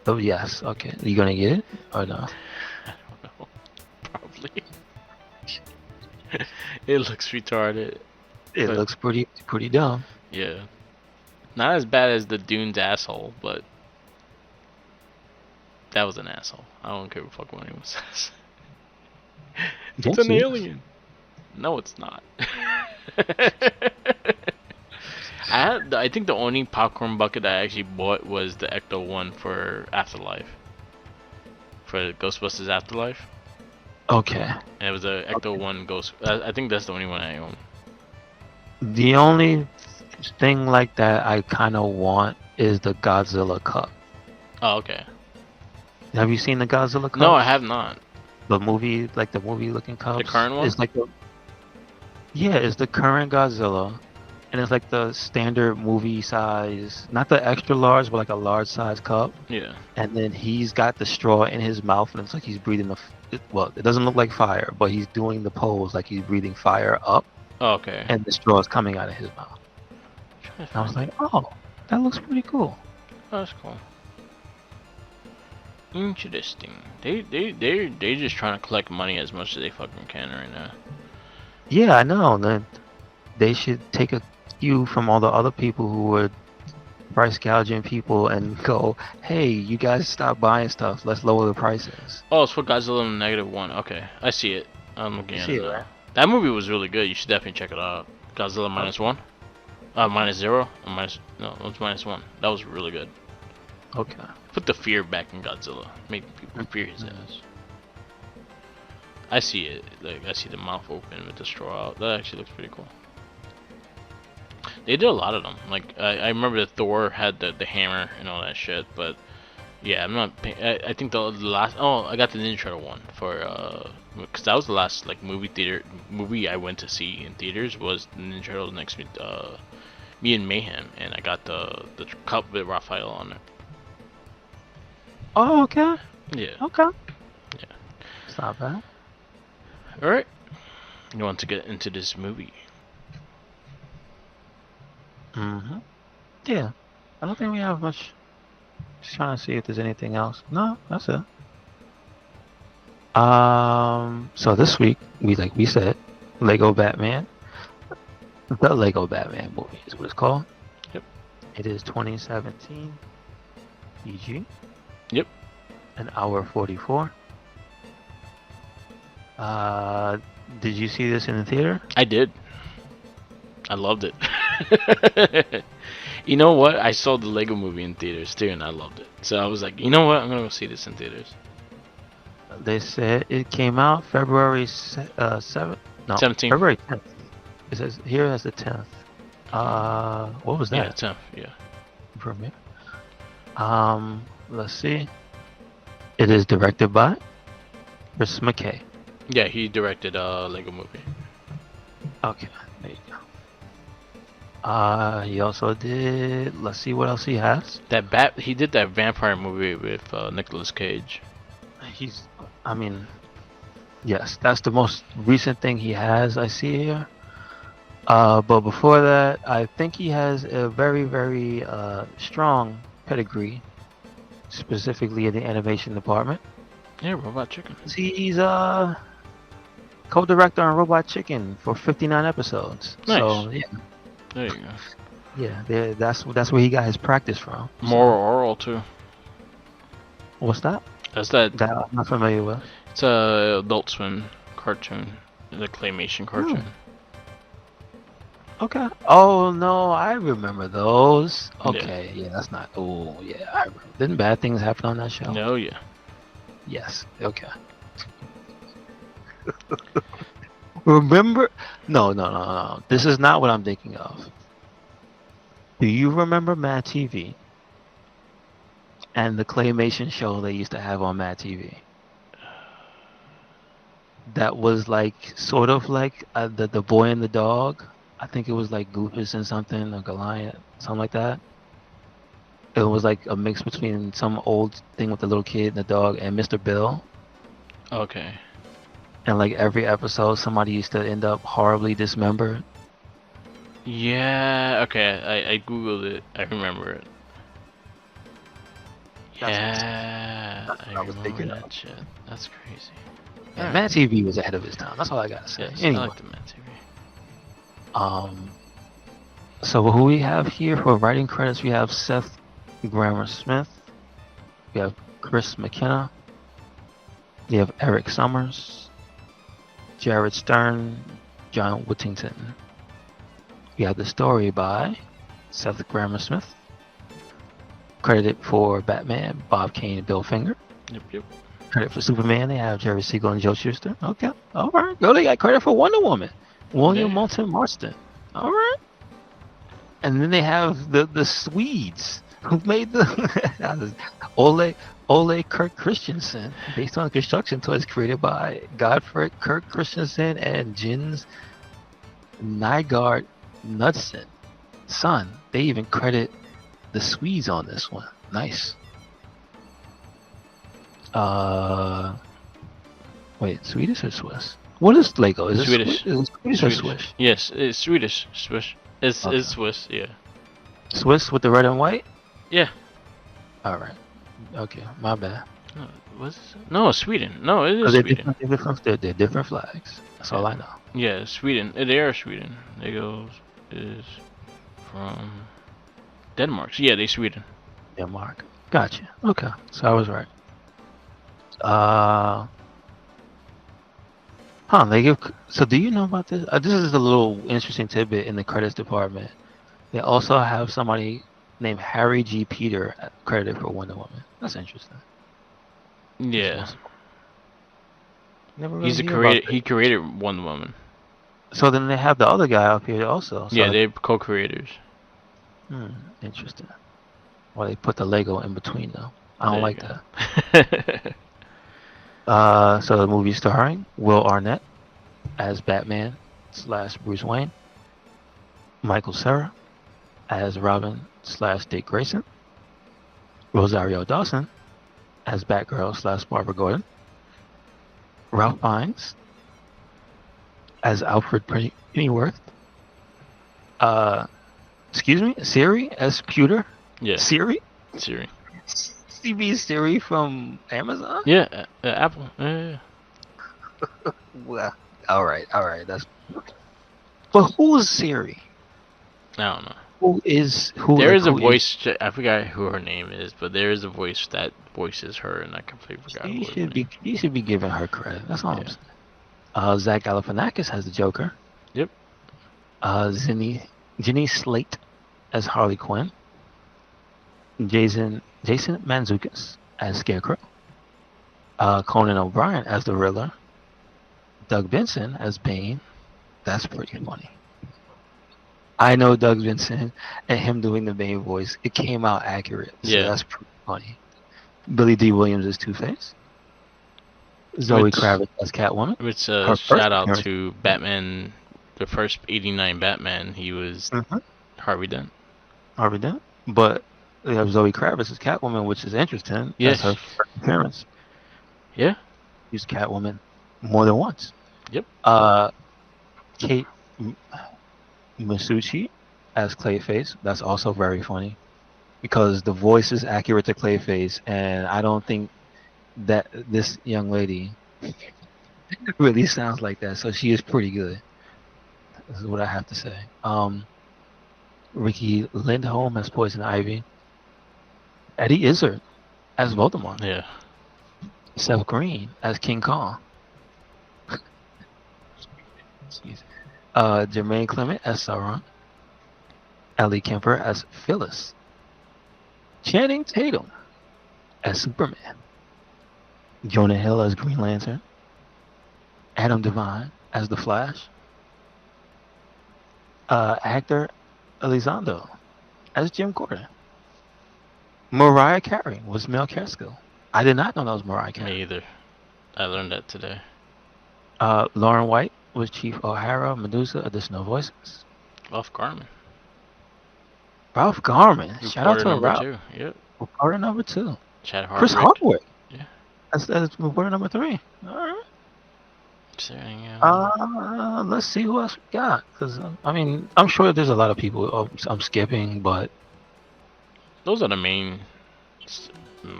Speaker 2: Oh yes. Okay. Are you gonna get it or no?
Speaker 3: I don't know. Probably. It looks retarded.
Speaker 2: It looks pretty dumb.
Speaker 3: Yeah. Not as bad as the Dune's asshole, but that was an asshole. I don't care what anyone says. It's an alien. No, it's not. I think the only popcorn bucket I actually bought was the Ecto one for Afterlife. For Ghostbusters Afterlife.
Speaker 2: Okay.
Speaker 3: And it was a Ecto 1 Ghost. I think that's the only one I own.
Speaker 2: The only thing like that I kind of want is the Godzilla cup.
Speaker 3: Oh, okay.
Speaker 2: Have you seen the Godzilla cup?
Speaker 3: No, I have not.
Speaker 2: The movie looking cups.
Speaker 3: The current one?
Speaker 2: It's like it's the current Godzilla, and it's like the standard movie size, not the extra large, but like a large size cup.
Speaker 3: Yeah.
Speaker 2: And then he's got the straw in his mouth, and it's like he's breathing well, it doesn't look like fire, but he's doing the pose like he's breathing fire up,
Speaker 3: Oh, okay.
Speaker 2: and the straw is coming out of his mouth. And I was like, oh, that looks pretty cool.
Speaker 3: Oh, that's cool. Interesting. They're just trying to collect money as much as they fucking can right now.
Speaker 2: Yeah, I know. Then they should take a cue from all the other people who were price gouging people and go, hey, you guys stop buying stuff. Let's lower the prices.
Speaker 3: Oh, it's for Godzilla -1. Okay, I see it. I'm looking at it now.
Speaker 2: Right?
Speaker 3: That movie was really good. You should definitely check it out. Godzilla -1. -0. No, it was -1. That was really good.
Speaker 2: Okay.
Speaker 3: Put the fear back in Godzilla. Make people fear his ass. I see it. Like, I see the mouth open with the straw out. That actually looks pretty cool. They did a lot of them. Like, I remember that Thor had the hammer and all that shit. But yeah, I'm not. I think the last. Oh, I got the Ninja Turtle one for because that was the last like movie I went to see in theaters was Ninja Turtles next Me and Mayhem, and I got the cup with Raphael on it.
Speaker 2: Oh, okay.
Speaker 3: Yeah.
Speaker 2: Okay.
Speaker 3: Yeah.
Speaker 2: It's not bad.
Speaker 3: Alright. You want to get into this movie?
Speaker 2: Mm-hmm. Yeah. I don't think we have much. Just trying to see if there's anything else. No, that's it. So this week, we said, Lego Batman. The Lego Batman movie is what it's called.
Speaker 3: Yep.
Speaker 2: It is 2017 PG.
Speaker 3: Yep.
Speaker 2: An hour 44. Did you see this in the theater?
Speaker 3: I did. I loved it. You know what? I saw the Lego movie in theaters too, and I loved it. So I was like, you know what? I'm gonna go see this in theaters.
Speaker 2: They said it came out February 7th. No,
Speaker 3: 17th.
Speaker 2: February 10th. It says here as the 10th. What was that?
Speaker 3: Yeah, 10th. Yeah.
Speaker 2: Premiere. Let's see. It is directed by Chris McKay.
Speaker 3: Yeah, he directed Lego movie.
Speaker 2: Okay, there you go. He also did. Let's see what else he has.
Speaker 3: He did that vampire movie with Nicolas Cage.
Speaker 2: Yes, that's the most recent thing he has. I see here. But before that, I think he has a very, very strong pedigree, specifically in the animation department.
Speaker 3: Yeah, Robot Chicken.
Speaker 2: He's co-director on Robot Chicken for 59 episodes.
Speaker 3: Nice.
Speaker 2: So yeah.
Speaker 3: There you go.
Speaker 2: Yeah, that's where he got his practice from.
Speaker 3: More oral too.
Speaker 2: What's that?
Speaker 3: That's that.
Speaker 2: That I'm not familiar with.
Speaker 3: It's a Adult Swim cartoon, the claymation cartoon.
Speaker 2: Okay. Oh no, I remember those. Okay, yeah, that's not. Oh yeah, I remember. Didn't bad things happen on that show?
Speaker 3: No, yeah.
Speaker 2: Yes. Okay. Remember? No. This is not what I'm thinking of. Do you remember Mad TV? And the claymation show they used to have on Mad TV? That was like, sort of like the boy and the dog. I think it was like Goofus and something, or Goliath, something like that. It was like a mix between some old thing with the little kid and the dog and Mr. Bill.
Speaker 3: Okay.
Speaker 2: And like every episode, somebody used to end up horribly dismembered.
Speaker 3: Yeah. Okay. I googled it. I remember it. Yeah. I remember that shit. That's crazy.
Speaker 2: Yeah, Mad TV was ahead of his time. That's all I gotta say.
Speaker 3: Yes,
Speaker 2: anyway.
Speaker 3: I like the Mad TV.
Speaker 2: So who we have here for writing credits? We have Seth Grammer-Smith. We have Chris McKenna. We have Eric Summers, Jared Stern, John Whittington. We have the story by Seth Grammer-Smith. Credited for Batman, Bob Kane and Bill Finger.
Speaker 3: Yep.
Speaker 2: Credit for Superman, they have Jerry Siegel and Joe Shuster. Okay, all right. Go, they got credit for Wonder Woman, William Moulton Marston. All right. And then they have the Swedes who made the Ole Kirk Christensen, based on construction toys created by Godfrey Kirk Christensen and Jens Nygaard Knudsen. Son, they even credit the Swedes on this one. Nice. Wait, Swedish or Swiss? What is Lego? Is
Speaker 3: Swedish.
Speaker 2: Is it Swedish or Swiss?
Speaker 3: Yes, it's Swedish. Swiss. It's Swiss. Yeah.
Speaker 2: Swiss with the red and white.
Speaker 3: Yeah.
Speaker 2: All right. Okay, my bad.
Speaker 3: No, Sweden. No, it is Sweden.
Speaker 2: They're different flags. That's all I know.
Speaker 3: Yeah, Sweden. They are Sweden. Lego is from Denmark. So yeah, they're Sweden.
Speaker 2: Denmark. Gotcha. Okay, so I was right. They give. So do you know about this? This is a little interesting tidbit in the credits department. They also have somebody named Harry G. Peter credited for Wonder Woman. That's interesting.
Speaker 3: Yeah.
Speaker 2: Never really
Speaker 3: He's a creator. He created Wonder Woman.
Speaker 2: So then they have the other guy up here also. So
Speaker 3: yeah, they're co-creators.
Speaker 2: Interesting. Well, they put the Lego in between though. I don't like that. So the movie starring Will Arnett as Batman / Bruce Wayne, Michael Cera as Robin / Dick Grayson, Rosario Dawson as Batgirl / Barbara Gordon, Ralph Fiennes as Alfred Pennyworth, Siri as Pewter.
Speaker 3: Yeah.
Speaker 2: Siri. CB Siri from Amazon.
Speaker 3: Yeah, Apple. Yeah.
Speaker 2: Well, all right. That's. But who is Siri?
Speaker 3: I don't know.
Speaker 2: There
Speaker 3: is a voice. I forgot who her name is, but there is a voice that voices her, and I completely forgot.
Speaker 2: You should be giving her credit. That's all I'm saying. Zach Galifianakis has the Joker.
Speaker 3: Yep.
Speaker 2: Jenny Slate as Harley Quinn. Jason Mantzoukas as Scarecrow. Conan O'Brien as the Riddler. Doug Benson as Bane. That's pretty funny. I know Doug Benson and him doing the Bane voice. It came out accurate. So that's pretty funny. Billy D. Williams as Two-Face. Zoe Kravitz as Catwoman.
Speaker 3: Which shout out to Batman, the first '89 Batman. He was Harvey Dent.
Speaker 2: But they have Zoe Kravitz as Catwoman, which is interesting.
Speaker 3: Yes.
Speaker 2: That's her first appearance.
Speaker 3: Yeah.
Speaker 2: She's Catwoman more than once.
Speaker 3: Yep.
Speaker 2: Kate Masucci as Clayface. That's also very funny because the voice is accurate to Clayface, and I don't think that this young lady really sounds like that. So she is pretty good. This is what I have to say. Ricky Lindholm as Poison Ivy. Eddie Izzard as Voldemort.
Speaker 3: Yeah.
Speaker 2: Seth Green as King Kong. Jermaine Clement as Sauron. Ellie Kemper as Phyllis. Channing Tatum as Superman. Jonah Hill as Green Lantern. Adam Devine as The Flash. Actor Elizondo as Jim Gordon. Mariah Carey was Mel Catskill. I did not know that was Mariah Carey.
Speaker 3: Me either. I learned that today.
Speaker 2: Lauren White was Chief O'Hara. Medusa, additional voices.
Speaker 3: Ralph Garman.
Speaker 2: Shout out to Ralph.
Speaker 3: Yep.
Speaker 2: Reporter number 2.
Speaker 3: Chad Hardwick.
Speaker 2: Chris Hardwick.
Speaker 3: Yeah.
Speaker 2: That's reporter number 3. All right. Let's see who else we got. Because I'm sure there's a lot of people I'm skipping, but
Speaker 3: those are the main.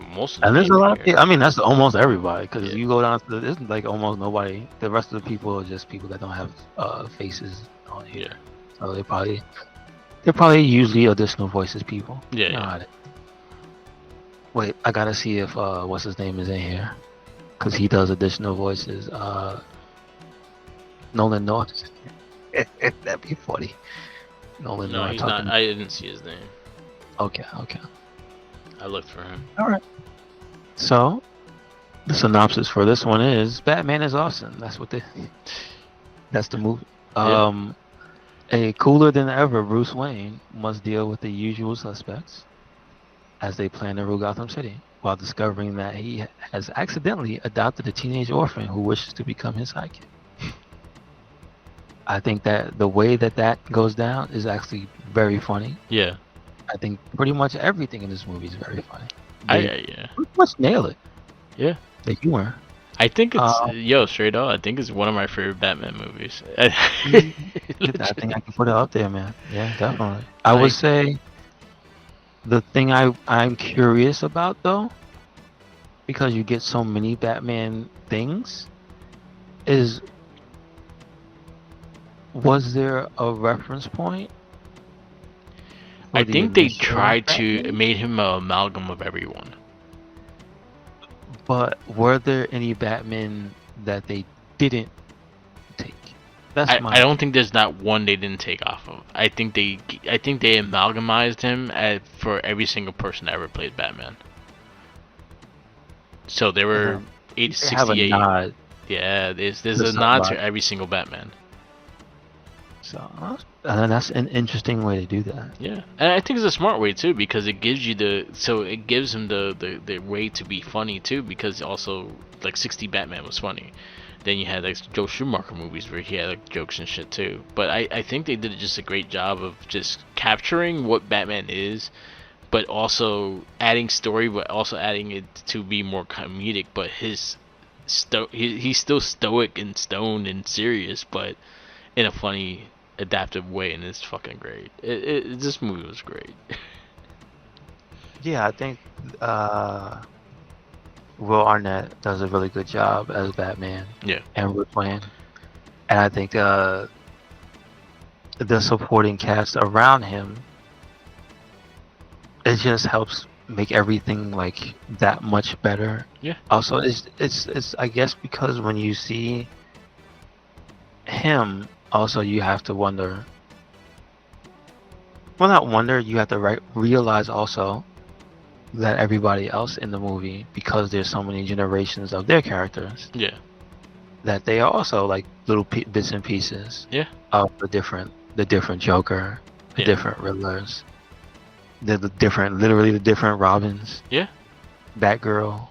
Speaker 3: Most of
Speaker 2: and there's a lot of
Speaker 3: people.
Speaker 2: that's almost everybody. Because you go down to there's like almost nobody. The rest of the people are just people that don't have faces on here.
Speaker 3: Yeah.
Speaker 2: So they're probably usually additional voices people.
Speaker 3: Yeah.
Speaker 2: Wait, I gotta see if what's his name is in here, because he does additional voices. Nolan North. That'd be funny. Nolan North.
Speaker 3: No, he's not. I didn't see his name.
Speaker 2: Okay.
Speaker 3: I looked for him.
Speaker 2: All right. So, the synopsis for this one is Batman is awesome. That's the movie.
Speaker 3: Yeah.
Speaker 2: A cooler than ever Bruce Wayne must deal with the usual suspects as they plan to rule Gotham City, while discovering that he has accidentally adopted a teenage orphan who wishes to become his sidekick. I think that the way that goes down is actually very funny.
Speaker 3: Yeah.
Speaker 2: I think pretty much everything in this movie is very funny.
Speaker 3: Yeah.
Speaker 2: Pretty much nail it.
Speaker 3: Yeah.
Speaker 2: The humor.
Speaker 3: I think it's straight up. I think it's one of my favorite Batman movies.
Speaker 2: I think I can put it up there, man. Yeah, definitely. I would say the thing I'm curious about though, because you get so many Batman things, is was there a reference point?
Speaker 3: I think they tried to made him an amalgam of everyone.
Speaker 2: But were there any Batman that they didn't take?
Speaker 3: I don't think there's not one they didn't take off of. I think they amalgamized him for every single person that ever played Batman. So there were 68. Yeah, there's a nod to every single Batman.
Speaker 2: So that's an interesting way to do that.
Speaker 3: Yeah, and I think it's a smart way too, because it gives you it gives him the way to be funny too, because also like 60 Batman was funny. Then you had like Joe Schumacher movies where he had like jokes and shit too. But I think they did just a great job of just capturing what Batman is, but also adding story, but also adding it to be more comedic. But he's still stoic and stoned and serious, but in a funny, adaptive way, and it's fucking great. This movie was great.
Speaker 2: Yeah, I think Will Arnett does a really good job as Batman.
Speaker 3: Yeah.
Speaker 2: And Rick Flag. And I think the supporting cast around him, it just helps make everything like that much better.
Speaker 3: Yeah.
Speaker 2: Also, it's I guess because when you see him, also you have to wonder. Well, not wonder. You have to realize also that everybody else in the movie, because there's so many generations of their characters,
Speaker 3: Yeah.
Speaker 2: that they are also like little bits and pieces.
Speaker 3: Yeah.
Speaker 2: Of the different Joker, the different Riddlers, literally the different Robins.
Speaker 3: Yeah.
Speaker 2: Batgirl,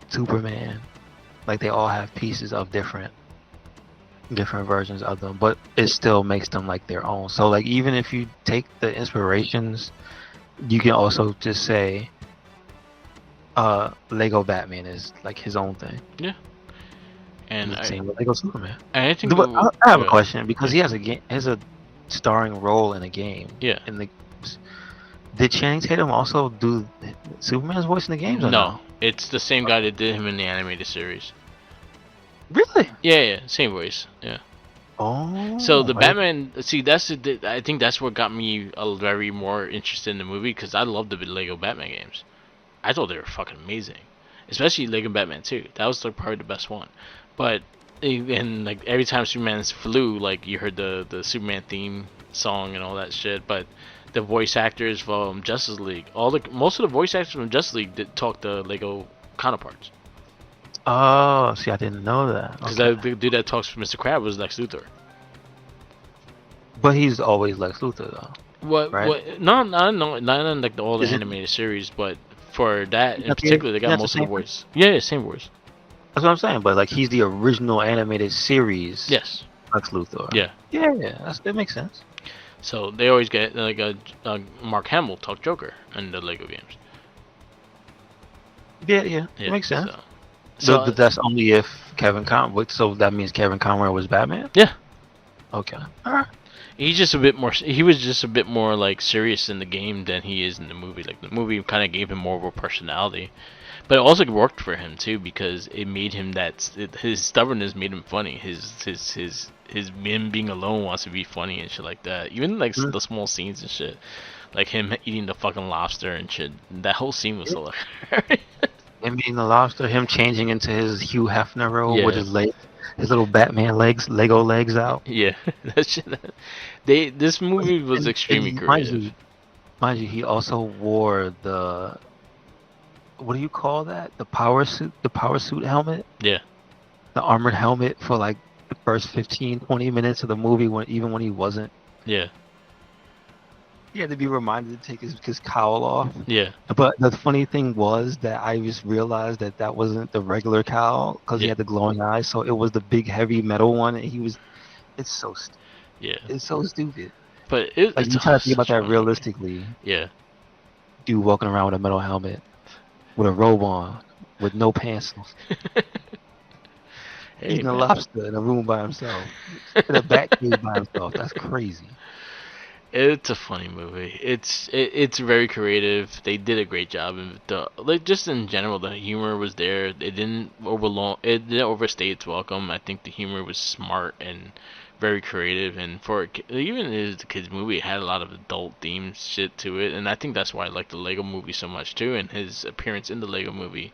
Speaker 2: Superman, like they all have pieces of different versions of them, but it still makes them like their own. So like even if you take the inspirations, you can also just say Lego Batman is like his own thing.
Speaker 3: Yeah. And
Speaker 2: same with Lego Superman.
Speaker 3: And I think
Speaker 2: I have a question, because he has a starring role in a game.
Speaker 3: Yeah.
Speaker 2: In the did Channing Tatum also do Superman's voice in the games? Or no,
Speaker 3: it's the same guy that did him in the animated series.
Speaker 2: Really?
Speaker 3: Yeah, same voice. Yeah.
Speaker 2: Oh.
Speaker 3: So the Batman, see, I think that's what got me very more interested in the movie, because I love the Lego Batman games. I thought they were fucking amazing, especially Lego Batman 2. That was like probably the best one. But and like every time Superman flew, like you heard the Superman theme song and all that shit. But the voice actors from Justice League, most of the voice actors from Justice League did talk the Lego counterparts.
Speaker 2: Oh, see, I didn't know that.
Speaker 3: Because the dude that talks for Mr. Crab was Lex Luthor.
Speaker 2: But he's always Lex Luthor, though.
Speaker 3: Right? Not in like all the animated series, but for that in particular, they got most of the voice. Yeah, same voice.
Speaker 2: That's what I'm saying. But like, he's the original animated series.
Speaker 3: Yes.
Speaker 2: Lex Luthor.
Speaker 3: Yeah.
Speaker 2: Yeah, that makes sense.
Speaker 3: So they always get like Mark Hamill talk Joker in the Lego games.
Speaker 2: Yeah, it makes sense. So that's only if Kevin Conroy. So that means Kevin Conroy was Batman.
Speaker 3: Yeah.
Speaker 2: Okay. All right.
Speaker 3: He's just a bit more. He was just a bit more like serious in the game than he is in the movie. Like the movie kind of gave him more of a personality, but it also worked for him too, because it made him his stubbornness made him funny. His him being alone wants to be funny and shit like that. Even like the small scenes and shit, like him eating the fucking lobster and shit. That whole scene was hilarious.
Speaker 2: Him eating the lobster, him changing into his Hugh Hefner role with his little Batman legs, Lego legs out.
Speaker 3: Yeah, that shit. This movie was extremely creative.
Speaker 2: Mind you, he also wore the, what do you call that? The power suit helmet.
Speaker 3: Yeah.
Speaker 2: The armored helmet for like the first 15-20 minutes of the movie, even when he wasn't.
Speaker 3: Yeah.
Speaker 2: He had to be reminded to take his cowl off.
Speaker 3: Yeah.
Speaker 2: But the funny thing was that I just realized that wasn't the regular cowl, because he had the glowing eyes. So it was the big heavy metal one, and It's so
Speaker 3: Yeah.
Speaker 2: it's so stupid.
Speaker 3: But
Speaker 2: Like
Speaker 3: it's
Speaker 2: you try to think about
Speaker 3: such a
Speaker 2: that
Speaker 3: fun movie.
Speaker 2: realistically.
Speaker 3: Yeah.
Speaker 2: Dude walking around with a metal helmet, with a robe on, with no pants on,
Speaker 3: Hey
Speaker 2: eating a
Speaker 3: man.
Speaker 2: lobster in a room by himself, in a bat cave by himself. That's crazy.
Speaker 3: It's a funny movie. It's very creative. They did a great job, and like just in general, the humor was there. It didn't overstay its welcome. I think the humor was smart and very creative, and even as a kids movie, it had a lot of adult themed shit to it, and I think that's why I like the Lego Movie so much too. And his appearance in the Lego Movie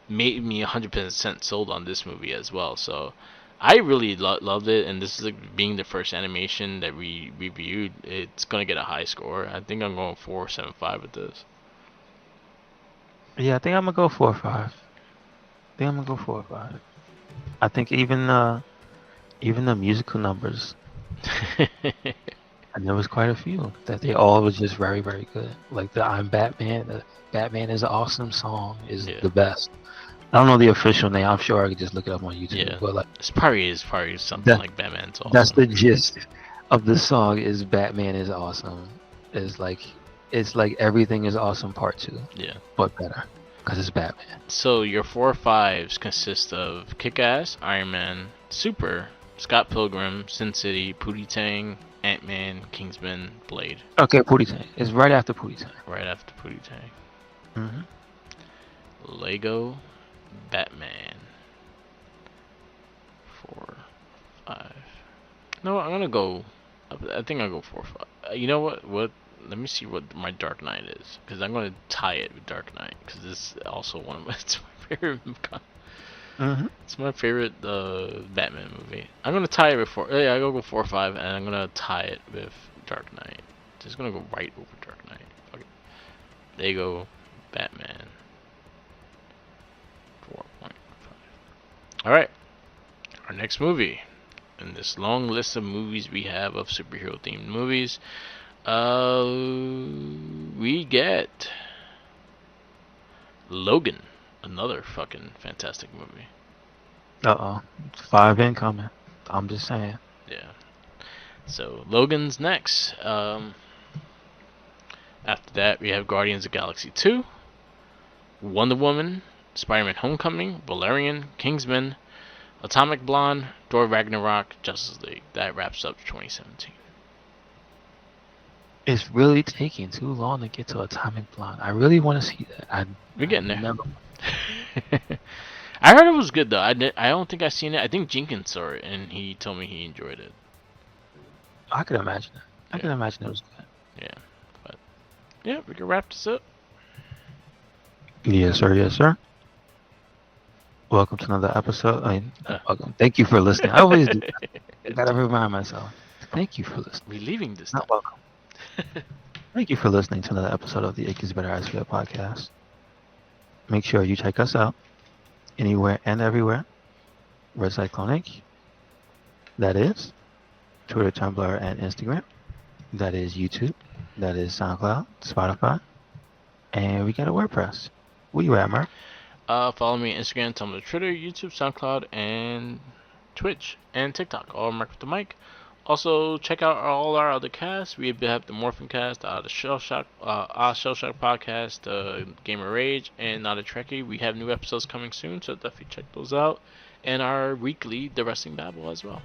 Speaker 3: made me 100% sold on this movie as well. So I really loved it, and this is like being the first animation that we reviewed. It's gonna get a high score. I think I'm going 4.75 with this.
Speaker 2: Yeah, I think I'm gonna go 4 or 5. I think I'm gonna go 4 or 5. I think even the musical numbers, and there was quite a few that they all was just very very good. Like the I'm Batman, the Batman is awesome song is
Speaker 3: Yeah.
Speaker 2: the best. I don't know the official name. I'm sure I could just look it up on YouTube.
Speaker 3: Yeah.
Speaker 2: But like
Speaker 3: It's probably something
Speaker 2: that,
Speaker 3: like Batman's
Speaker 2: that's
Speaker 3: Awesome.
Speaker 2: the gist of the song. Is Batman is awesome. It's like everything is awesome part 2,
Speaker 3: Yeah.
Speaker 2: but better because it's Batman.
Speaker 3: So your 4 5s consist of Kick-Ass, Iron Man, Super, Scott Pilgrim, Sin City, Pootie Tang, Ant-Man, Kingsman, Blade.
Speaker 2: Okay, Pootie Tang. It's right after Pootie Tang.
Speaker 3: Right after Pootie Tang.
Speaker 2: Mm-hmm.
Speaker 3: Lego Batman. 4, 5. No, I'm gonna go. I think I'll go 4, 5. You know what? Let me see what my Dark Knight is, because I'm gonna tie it with Dark Knight, because this is also one of my. It's my favorite.
Speaker 2: Mm-hmm.
Speaker 3: It's my favorite Batman movie. I'm gonna tie it with 4. Yeah, I'll go 4, 5, and I'm gonna tie it with Dark Knight. Just gonna go right over Dark Knight. Fuck it. There you go, Batman. 4.5. All right. Our next movie in this long list of movies we have of superhero themed movies, we get Logan, another fucking fantastic movie.
Speaker 2: 5 incoming. I'm just saying.
Speaker 3: Yeah. So Logan's next. After that, we have Guardians of the Galaxy 2, Wonder Woman, Spider-Man: Homecoming, Valerian, Kingsman, Atomic Blonde, Thor: Ragnarok, Justice League. That wraps up 2017.
Speaker 2: It's really taking too long to get to Atomic Blonde. I really want to see that.
Speaker 3: We're getting there.
Speaker 2: Never...
Speaker 3: I heard it was good though. I don't think I've seen it. I think Jenkins saw it and he told me he enjoyed it.
Speaker 2: I could imagine it. I can imagine it was good.
Speaker 3: Yeah, but yeah, we can wrap this up.
Speaker 2: Yes, sir. Yes, sir. Welcome to another episode. Welcome. Thank you for listening. I always do that. I gotta remind myself. Thank you for listening.
Speaker 3: We're leaving this.
Speaker 2: Not welcome. Thank you for listening to another episode of the Ick is Better Ice Cream podcast. Make sure you check us out anywhere and everywhere. RedCycloneInc. That is Twitter, Tumblr, and Instagram. That is YouTube. That is SoundCloud, Spotify, and we got a WordPress. Where you at, Mark?
Speaker 3: Follow me on Instagram, Tumblr, Twitter, YouTube, SoundCloud, and Twitch, and TikTok. All Mark with the Mic. Also, check out all our other casts. We have the Morphin Cast, the Shell Shock podcast, Gamer Rage, and Not a Trekkie. We have new episodes coming soon, so definitely check those out. And our weekly The Wrestling Babble as well.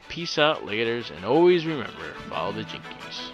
Speaker 3: Peace out, laters, and always remember, follow the Jinkies.